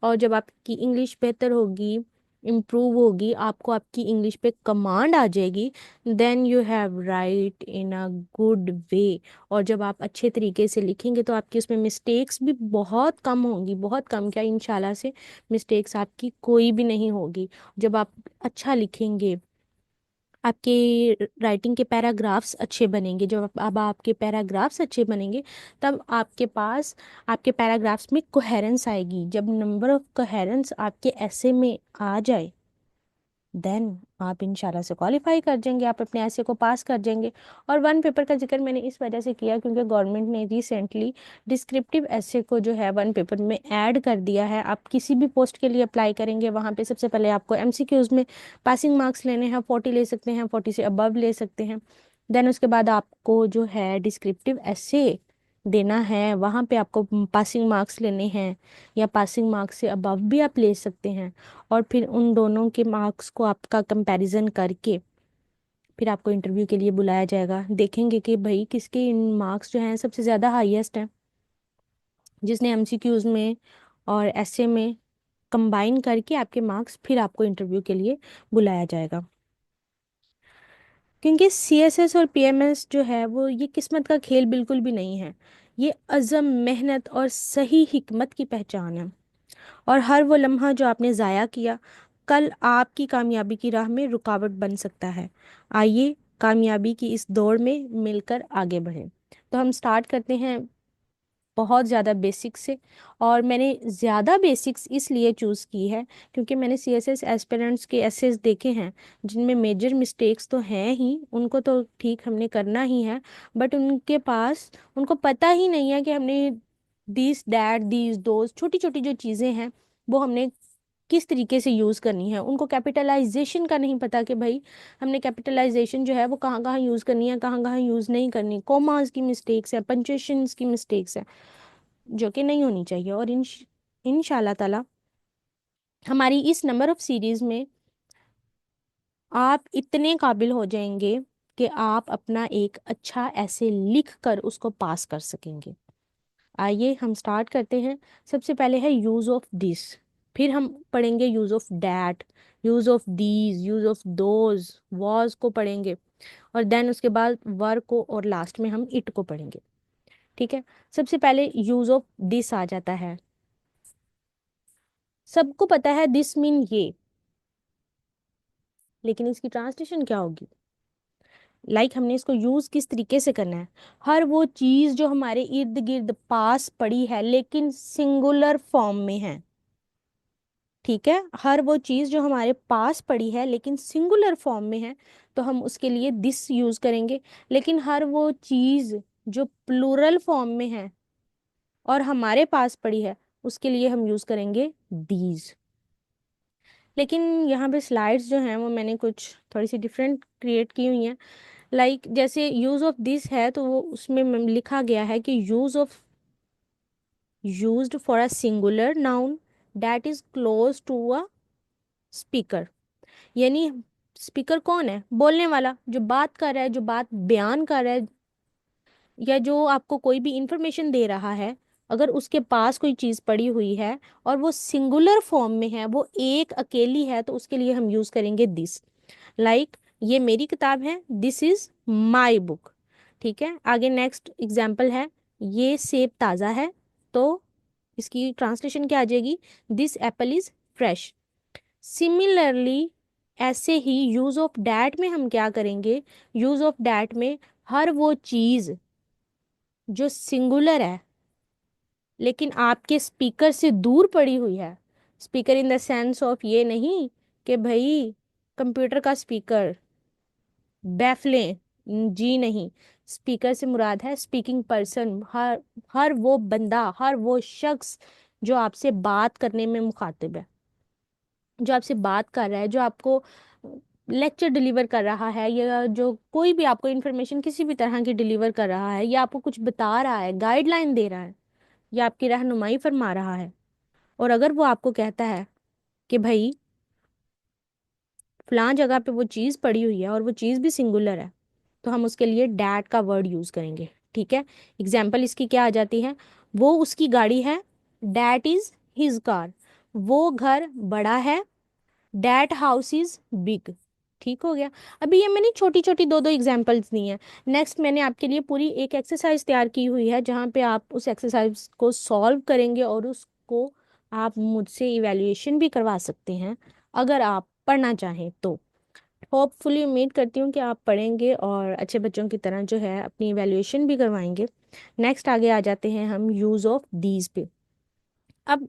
और जब आपकी इंग्लिश बेहतर होगी, इम्प्रूव होगी, आपको आपकी इंग्लिश पे कमांड आ जाएगी, then you have write in a good way. और जब आप अच्छे तरीके से लिखेंगे तो आपकी उसमें मिस्टेक्स भी बहुत कम होंगी, बहुत कम क्या, इंशाल्लाह से मिस्टेक्स आपकी कोई भी नहीं होगी। जब आप अच्छा लिखेंगे, आपके राइटिंग के पैराग्राफ्स अच्छे बनेंगे। जब अब आपके पैराग्राफ्स अच्छे बनेंगे, तब आपके पास आपके पैराग्राफ्स में कोहेरेंस आएगी। जब नंबर ऑफ कोहेरेंस आपके ऐसे में आ जाए, देन आप इंशाल्लाह से क्वालिफाई कर जाएंगे, आप अपने ऐसे को पास कर जाएंगे। और वन पेपर का जिक्र मैंने इस वजह से किया क्योंकि गवर्नमेंट ने रिसेंटली डिस्क्रिप्टिव ऐसे को जो है वन पेपर में ऐड कर दिया है। आप किसी भी पोस्ट के लिए अप्लाई करेंगे, वहाँ पे सबसे पहले आपको एमसीक्यूज में पासिंग मार्क्स लेने हैं, 40 ले सकते हैं, 40 से अबव ले सकते हैं। देन उसके बाद आपको जो है डिस्क्रिप्टिव ऐसे देना है, वहाँ पे आपको पासिंग मार्क्स लेने हैं, या पासिंग मार्क्स से अबव भी आप ले सकते हैं। और फिर उन दोनों के मार्क्स को आपका कंपैरिजन करके फिर आपको इंटरव्यू के लिए बुलाया जाएगा। देखेंगे कि भाई किसके इन मार्क्स जो हैं सबसे ज़्यादा हाईएस्ट हैं, जिसने एमसीक्यूज में और ऐसे में कंबाइन करके आपके मार्क्स, फिर आपको इंटरव्यू के लिए बुलाया जाएगा। क्योंकि सीएसएस और पीएमएस जो है वो ये किस्मत का खेल बिल्कुल भी नहीं है। ये अज़म, मेहनत और सही हिकमत की पहचान है। और हर वो लम्हा जो आपने ज़ाया किया, कल आपकी कामयाबी की राह में रुकावट बन सकता है। आइए कामयाबी की इस दौड़ में मिलकर आगे बढ़ें। तो हम स्टार्ट करते हैं बहुत ज़्यादा बेसिक्स से। और मैंने ज़्यादा बेसिक्स इसलिए चूज़ की है क्योंकि मैंने सीएसएस एस्पिरेंट्स के एसेस देखे हैं, जिनमें मेजर मिस्टेक्स तो हैं ही, उनको तो ठीक हमने करना ही है, बट उनके पास, उनको पता ही नहीं है कि हमने दिस डैट दीज दोज छोटी छोटी जो चीज़ें हैं वो हमने किस तरीके से यूज़ करनी है। उनको कैपिटलाइजेशन का नहीं पता कि भाई हमने कैपिटलाइजेशन जो है वो कहाँ कहाँ यूज़ करनी है, कहाँ कहाँ यूज़ नहीं करनी। कॉमास की मिस्टेक्स है, पंचुएशंस की मिस्टेक्स है, जो कि नहीं होनी चाहिए। और इंशाल्लाह ताला हमारी इस नंबर ऑफ सीरीज में आप इतने काबिल हो जाएंगे कि आप अपना एक अच्छा ऐसे लिख कर उसको पास कर सकेंगे। आइए हम स्टार्ट करते हैं। सबसे पहले है यूज ऑफ दिस, फिर हम पढ़ेंगे use of that, use of these, use of those, was को पढ़ेंगे, और देन उसके बाद वर को, और लास्ट में हम इट को पढ़ेंगे। ठीक है। सबसे पहले यूज ऑफ दिस आ जाता है। सबको पता है दिस मीन ये, लेकिन इसकी ट्रांसलेशन क्या होगी? हमने इसको यूज किस तरीके से करना है? हर वो चीज जो हमारे इर्द गिर्द पास पड़ी है लेकिन सिंगुलर फॉर्म में है। ठीक है, हर वो चीज जो हमारे पास पड़ी है लेकिन सिंगुलर फॉर्म में है, तो हम उसके लिए दिस यूज करेंगे। लेकिन हर वो चीज जो प्लूरल फॉर्म में है और हमारे पास पड़ी है, उसके लिए हम यूज करेंगे दीज। लेकिन यहाँ पे स्लाइड्स जो हैं वो मैंने कुछ थोड़ी सी डिफरेंट क्रिएट की हुई हैं। जैसे यूज ऑफ दिस है तो वो उसमें लिखा गया है कि use of used for a singular noun that is close to a speaker. यानी स्पीकर कौन है? बोलने वाला, जो बात कर रहा है, जो बात बयान कर रहा है, या जो आपको कोई भी इंफॉर्मेशन दे रहा है। अगर उसके पास कोई चीज़ पड़ी हुई है और वो सिंगुलर फॉर्म में है, वो एक अकेली है, तो उसके लिए हम यूज़ करेंगे दिस। ये मेरी किताब है, दिस इज माई बुक। ठीक है, आगे नेक्स्ट एग्जाम्पल है, ये सेब ताज़ा है, तो इसकी ट्रांसलेशन क्या आ जाएगी? This Apple is fresh. Similarly ऐसे ही यूज ऑफ डैट में हम क्या करेंगे? यूज ऑफ डैट में हर वो चीज जो सिंगुलर है लेकिन आपके स्पीकर से दूर पड़ी हुई है, speaker in the sense of ये नहीं कि भाई कंप्यूटर का स्पीकर, बैफलें, जी नहीं। स्पीकर से मुराद है स्पीकिंग पर्सन, हर वो बंदा, हर वो शख्स जो आपसे बात करने में मुखातिब है, जो आपसे बात कर रहा है, जो आपको लेक्चर डिलीवर कर रहा है, या जो कोई भी आपको इन्फॉर्मेशन किसी भी तरह की डिलीवर कर रहा है, या आपको कुछ बता रहा है, गाइडलाइन दे रहा है, या आपकी रहनुमाई फरमा रहा है। और अगर वो आपको कहता है कि भाई फलां जगह पे वो चीज़ पड़ी हुई है और वो चीज़ भी सिंगुलर है, तो हम उसके लिए डैट का वर्ड यूज़ करेंगे। ठीक है, एग्जाम्पल इसकी क्या आ जाती है? वो उसकी गाड़ी है, डैट इज हिज कार। वो घर बड़ा है, दैट हाउस इज बिग। ठीक हो गया। अभी ये मैंने छोटी छोटी दो दो एग्जांपल्स दी हैं। नेक्स्ट मैंने आपके लिए पूरी एक एक्सरसाइज तैयार की हुई है, जहाँ पे आप उस एक्सरसाइज को सॉल्व करेंगे और उसको आप मुझसे इवैल्यूएशन भी करवा सकते हैं, अगर आप पढ़ना चाहें तो। होपफुली उम्मीद करती हूँ कि आप पढ़ेंगे और अच्छे बच्चों की तरह जो है अपनी इवैल्यूएशन भी करवाएंगे। नेक्स्ट आगे आ जाते हैं हम यूज़ ऑफ दीज पे। अब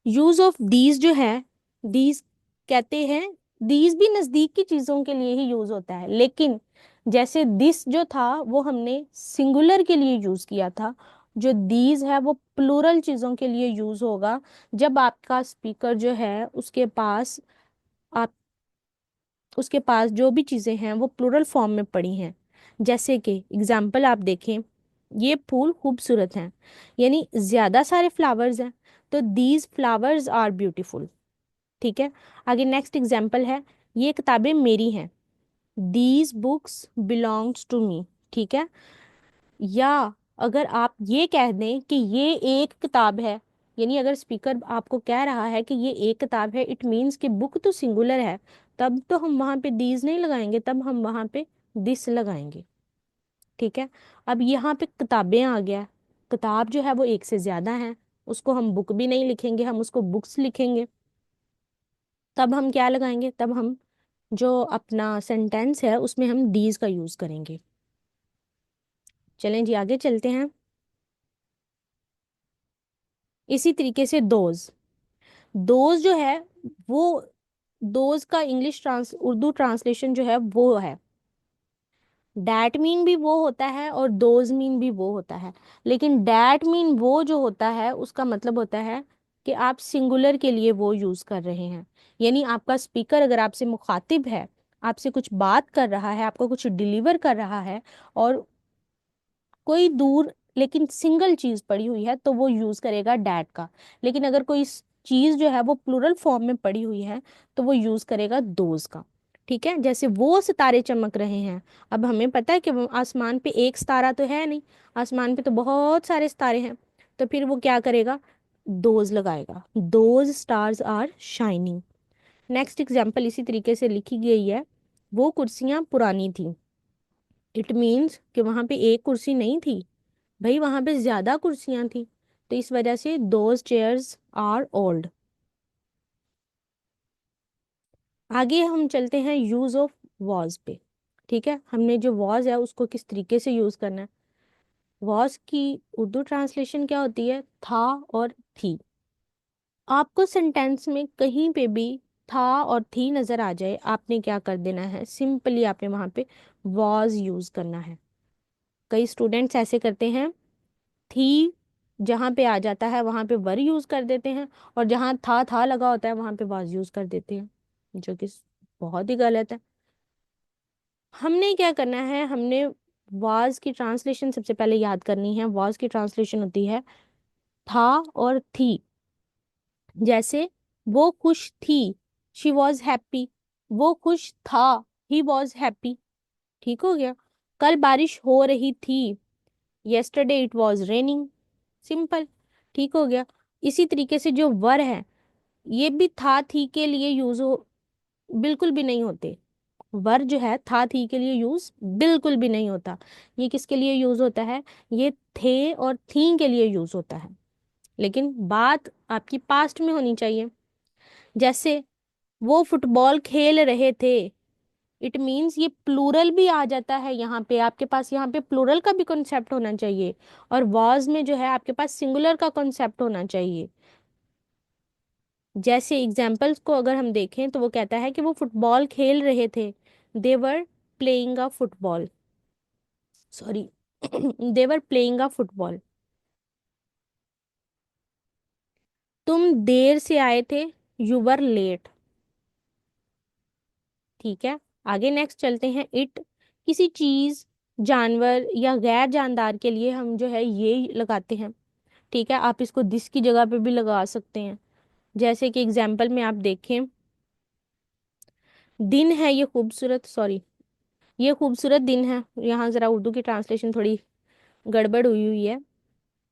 यूज ऑफ दीज जो है, दीज कहते हैं, दीज भी नजदीक की चीजों के लिए ही यूज होता है, लेकिन जैसे दिस जो था वो हमने सिंगुलर के लिए यूज किया था, जो दीज है वो प्लूरल चीजों के लिए यूज होगा जब आपका स्पीकर जो है आप उसके पास जो भी चीजें हैं वो प्लूरल फॉर्म में पड़ी हैं। जैसे कि एग्जाम्पल आप देखें, ये फूल खूबसूरत हैं, यानी ज्यादा सारे फ्लावर्स हैं, तो दीज फ्लावर्स आर ब्यूटीफुल। ठीक है। आगे नेक्स्ट एग्जाम्पल है, ये किताबें मेरी हैं, these books belongs to me. ठीक है। या अगर आप ये कह दें कि ये एक किताब है, यानी अगर स्पीकर आपको कह रहा है कि ये एक किताब है, इट मीन्स कि बुक तो सिंगुलर है, तब तो हम वहां पे दीज नहीं लगाएंगे, तब हम वहां पे दिस लगाएंगे। ठीक है। अब यहाँ पे किताबें आ गया, किताब जो है वो एक से ज्यादा है, उसको हम बुक भी नहीं लिखेंगे, हम उसको बुक्स लिखेंगे। तब हम क्या लगाएंगे, तब हम जो अपना सेंटेंस है उसमें हम दीज का यूज करेंगे। चलें जी आगे चलते हैं। इसी तरीके से दोज, दोज जो है वो, दोज का इंग्लिश उर्दू ट्रांसलेशन जो है वो है, डैट मीन भी वो होता है और दोज मीन भी वो होता है। लेकिन डैट मीन वो जो होता है उसका मतलब होता है कि आप सिंगुलर के लिए वो यूज कर रहे हैं, यानी आपका स्पीकर अगर आपसे मुखातिब है, आपसे कुछ बात कर रहा है, आपको कुछ डिलीवर कर रहा है, और कोई दूर लेकिन सिंगल चीज पड़ी हुई है तो वो यूज करेगा डैट का। लेकिन अगर कोई चीज जो है वो प्लूरल फॉर्म में पड़ी हुई है तो वो यूज करेगा दोज का। ठीक है। जैसे वो सितारे चमक रहे हैं, अब हमें पता है कि वो आसमान पे एक सितारा तो है नहीं, आसमान पे तो बहुत सारे सितारे हैं, तो फिर वो क्या करेगा, दोज लगाएगा, those stars are shining. Next example इसी तरीके से लिखी गई है, वो कुर्सियां पुरानी थी। इट मीन्स कि वहां पे एक कुर्सी नहीं थी, भाई वहां पे ज्यादा कुर्सियां थी, तो इस वजह से दोज चेयर्स आर ओल्ड। आगे हम चलते हैं यूज ऑफ वॉज पे। ठीक है। हमने जो वॉज है उसको किस तरीके से यूज करना है। वॉज की उर्दू ट्रांसलेशन क्या होती है, था और थी। आपको सेंटेंस में कहीं पे भी था और थी नजर आ जाए, आपने क्या कर देना है, सिंपली आपने वहां पे वॉज यूज करना है। कई स्टूडेंट्स ऐसे करते हैं, थी जहाँ पे आ जाता है वहां पे वर यूज कर देते हैं, और जहाँ था लगा होता है वहां पे वाज यूज कर देते हैं, जो कि बहुत ही गलत है। हमने क्या करना है, हमने वाज की ट्रांसलेशन सबसे पहले याद करनी है। वाज की ट्रांसलेशन होती है था और थी। जैसे वो खुश थी, शी वॉज हैप्पी, वो खुश था, ही वॉज हैप्पी। ठीक हो गया। कल बारिश हो रही थी, yesterday it was raining. Simple. ठीक हो गया। इसी तरीके से जो वर है, ये भी था थी के लिए यूज हो, बिल्कुल भी नहीं होते। वर जो है था थी के लिए यूज बिल्कुल भी नहीं होता। ये किसके लिए यूज होता है, ये थे और थी के लिए यूज होता है, लेकिन बात आपकी पास्ट में होनी चाहिए। जैसे वो फुटबॉल खेल रहे थे, इट मीन्स ये प्लूरल भी आ जाता है यहाँ पे, आपके पास यहाँ पे प्लूरल का भी कॉन्सेप्ट होना चाहिए, और वॉज में जो है आपके पास सिंगुलर का कॉन्सेप्ट होना चाहिए। जैसे एग्जाम्पल्स को अगर हम देखें तो वो कहता है कि वो फुटबॉल खेल रहे थे, they were playing a football, sorry they were playing a football. तुम देर से आए थे, यू वर लेट। ठीक है। आगे नेक्स्ट चलते हैं, इट किसी चीज, जानवर या गैर जानदार के लिए हम जो है ये लगाते हैं। ठीक है। आप इसको दिस की जगह पे भी लगा सकते हैं। जैसे कि एग्जाम्पल में आप देखें, दिन है ये खूबसूरत, सॉरी ये खूबसूरत दिन है, यहाँ जरा उर्दू की ट्रांसलेशन थोड़ी गड़बड़ हुई हुई है,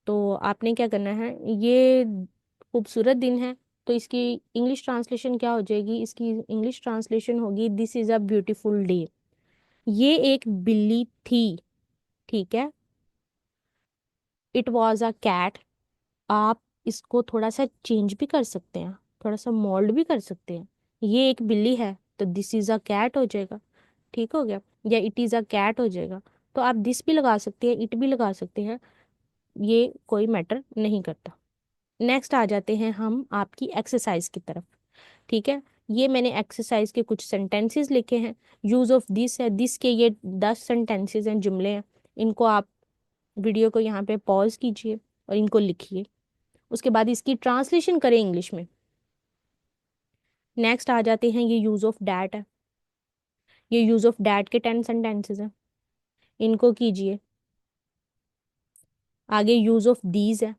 तो आपने क्या करना है, ये खूबसूरत दिन है, तो इसकी इंग्लिश ट्रांसलेशन क्या हो जाएगी? इसकी इंग्लिश ट्रांसलेशन होगी this is a beautiful day. ये एक बिल्ली थी, ठीक है। It was a cat. आप इसको थोड़ा सा चेंज भी कर सकते हैं, थोड़ा सा मोल्ड भी कर सकते हैं। ये एक बिल्ली है तो दिस इज अ कैट हो जाएगा, ठीक हो गया। या इट इज अ कैट हो जाएगा। तो आप दिस भी लगा सकते हैं, इट भी लगा सकते हैं, ये कोई मैटर नहीं करता। नेक्स्ट आ जाते हैं हम आपकी एक्सरसाइज की तरफ, ठीक है। ये मैंने एक्सरसाइज के कुछ सेंटेंसेस लिखे हैं। यूज ऑफ दिस है, दिस के ये 10 सेंटेंसेस हैं, जुमले हैं। इनको आप वीडियो को यहाँ पे पॉज कीजिए और इनको लिखिए। उसके बाद इसकी ट्रांसलेशन करें इंग्लिश में। नेक्स्ट आ जाते हैं, ये यूज ऑफ डैट है। ये यूज ऑफ डैट के 10 सेंटेंसेस हैं, इनको कीजिए। आगे यूज ऑफ दीज है,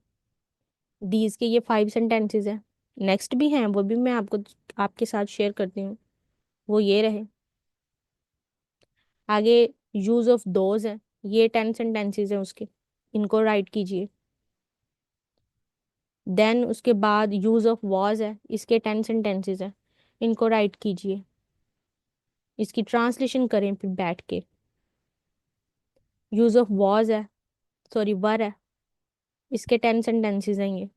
दीज के ये 5 सेंटेंसेस हैं। नेक्स्ट भी हैं, वो भी मैं आपको आपके साथ शेयर करती हूँ। वो ये रहे। आगे यूज ऑफ दोज है, ये 10 सेंटेंसेस हैं उसके, इनको राइट कीजिए। देन उसके बाद यूज ऑफ वॉज है, इसके 10 सेंटेंसेस हैं, इनको राइट कीजिए। इसकी ट्रांसलेशन करें फिर बैठ के। यूज ऑफ वॉज है, सॉरी वर है, इसके 10 सेंटेंसेस हैं ये।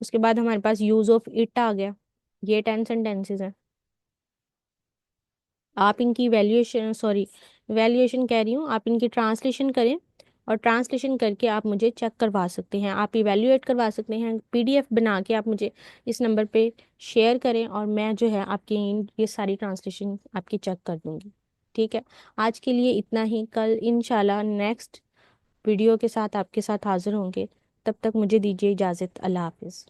उसके बाद हमारे पास यूज ऑफ इट आ गया, ये 10 सेंटेंसेस हैं। आप इनकी वैल्यूएशन, सॉरी वैल्यूएशन कह रही हूँ, आप इनकी ट्रांसलेशन करें और ट्रांसलेशन करके आप मुझे चेक करवा सकते हैं, आप इवेल्युएट करवा सकते हैं। पीडीएफ बना के आप मुझे इस नंबर पे शेयर करें और मैं जो है आपकी ये सारी ट्रांसलेशन आपकी चेक कर दूँगी, ठीक है। आज के लिए इतना ही, कल इंशाल्लाह नेक्स्ट वीडियो के साथ आपके साथ हाजिर होंगे। तब तक मुझे दीजिए इजाज़त। अल्लाह हाफिज़।